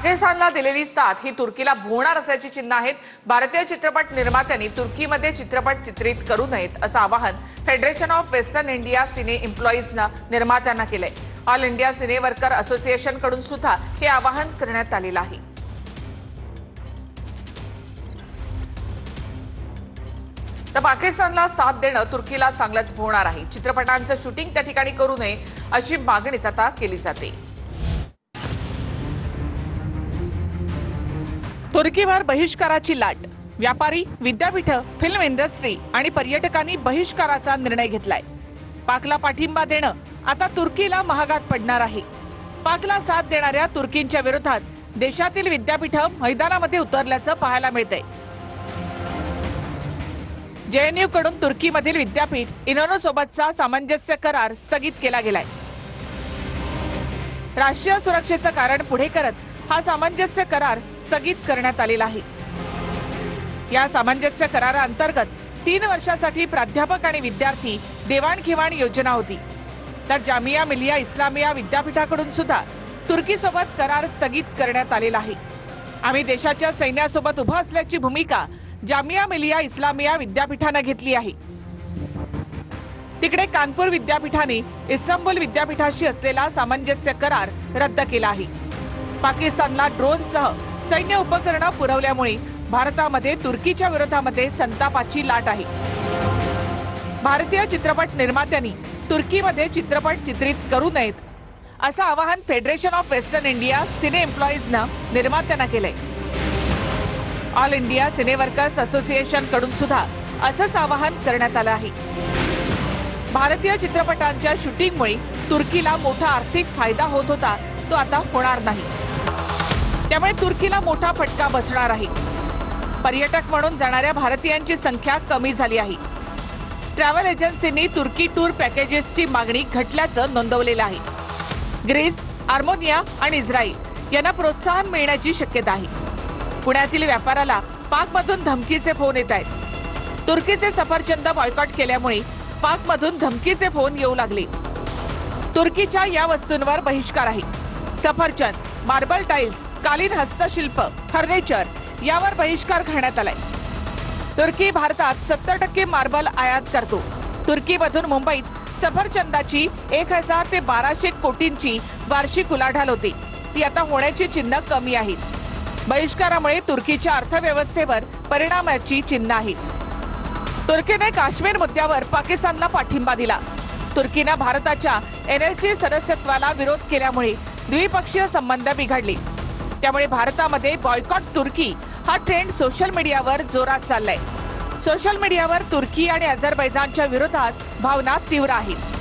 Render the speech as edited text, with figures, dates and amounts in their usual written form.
पाकिस्तानला दिलेली साथ ही तुर्कीला भोवणार असल्याची चिन्ह आहेत। भारतीय चित्रपट निर्मात्यांनी तुर्कीमध्ये चित्रपट चित्रित करू नयेत असं आवाहन फेडरेशन ऑफ वेस्टर्न इंडिया सिने एम्प्लॉईजना निर्मात्यांना केलंय। ऑल इंडिया सिने वर्कर असोसिएशन कडून सुद्धा हे आवाहन करण्यात आलेलं आहे। तर पाकिस्तानला साथ देणं तुर्कीला चांगलंच भोवणार आहे। चित्रपटांचं शूटिंग त्या ठिकाणी करू नये अशी मागणीच आता केली जाते। तुर्कीवर बहिष्काराची लाट। व्यापारी, विद्यापीठ, फिल्म इंडस्ट्री आणि पर्यटकांनी बहिष्काराचा निर्णय घेतलाय। पाकला पाठिंबा देणं आता तुर्कीला महागात पडणार आहे। पाकला साथ देणाऱ्या तुर्कींच्या विरोधात देशातील विद्यापीठ मैदानामध्ये उतरल्याचं पाहायला मिळतंय। जेएनयू कडून तुर्कीमधील विद्यापीठ इनोनो सोबतचा सामंजस्य करार स्थगित केला गेलाय। राष्ट्रीय सुरक्षेचं कारण पुढे करत हा सामंजस्य करार स्थगित करण्यात आलेला आहे। या सामंजस्य कराराअंतर्गत 3 वर्षासाठी प्राध्यापक आणि विद्यार्थी देवाणघेवाण योजना होती। तर जामिया मिलिया इस्लामिया विद्यापीठाकडून सुद्धा तुर्की सोबत करार स्थगित करण्यात आलेला आहे। आम्ही देशाच्या सैन्यासोबत उभा असल्याची भूमिका जामिया मिलिया इस्लामिया विद्यापीठाने घेतली आहे। तिकडे कानपूर विद्यापीठाने इस्तांबुल विद्यापीठाशी असलेला सामंजस्य करार रद्द केला आहे। पाकिस्तानला ड्रोनसह सैन्य उपकरणं पुरवल्यामुळे भारतामध्ये तुर्कीच्या विरोधामध्ये संतापाची लाट आहे। भारतीय चित्रपट निर्मात्यांनी तुर्कीमध्ये चित्रपट चित्रित करू नयेत असं आवाहन फेडरेशन ऑफ वेस्टर्न इंडिया सिने एम्प्लॉईजना निर्मात्यांना केलंय। ऑल इंडिया सिने वर्कर्स असोसिएशन कडून सुद्धा असंच आवाहन करण्यात आलं आहे। भारतीय चित्रपटांच्या शूटिंगमुळे तुर्कीला मोठा आर्थिक फायदा होत होता, तो आता होणार नाही। त्यामुळे तुर्कीला मोठा फटका बसणार आहे। पर्यटक म्हणून जाणाऱ्या भारतीयांची संख्या कमी झाली आहे। ट्रॅव्हल एजन्सींनी तुर्की टूर पॅकेजेसची मागणी घटल्याचं नोंदवलेलं आहे। ग्रीस, आर्मेनिया आणि इस्रायल यांना प्रोत्साहन मिळण्याची शक्यता आहे। पुण्यातील व्यापाराला पाकमधून धमकीचे फोन येत आहेत। तुर्कीचे सफरचंद बॉयकॉट केल्यामुळे पाकमधून धमकीचे फोन येऊ लागले। तुर्कीच्या या वस्तूंवर बहिष्कार आहे। सफरचंद, मार्बल टाइल्स, कालीन हस्तशिल्प, फर्निचर यावर बहिष्कार घालण्यात आलाय। तुर्की भारतात 70% मार्बल आयात करतो। तुर्कीमधून मुंबईत सफरचंदाची 1000 ते 1200 कोटींची वार्षिक उलाढाल होते, ती आता होण्याची चिन्ह कमी आहेत। बहिष्कारामुळे तुर्कीच्या अर्थव्यवस्थेवर परिणामाची चिन्ह आहेत। तुर्कीने काश्मीर मुद्द्यावर पाकिस्तानला पाठिंबा दिला। तुर्कीने भारताच्या NLC सदस्यत्वाला विरोध केल्यामुळे द्विपक्षीय संबंध बिघडले। त्यामुळे भारतामध्ये बॉयकॉट तुर्की हा ट्रेंड सोशल मीडियावर जोरात चाललाय। सोशल मीडियावर तुर्की आणि अझरबैजानच्या विरोधात भावना तीव्र आहेत।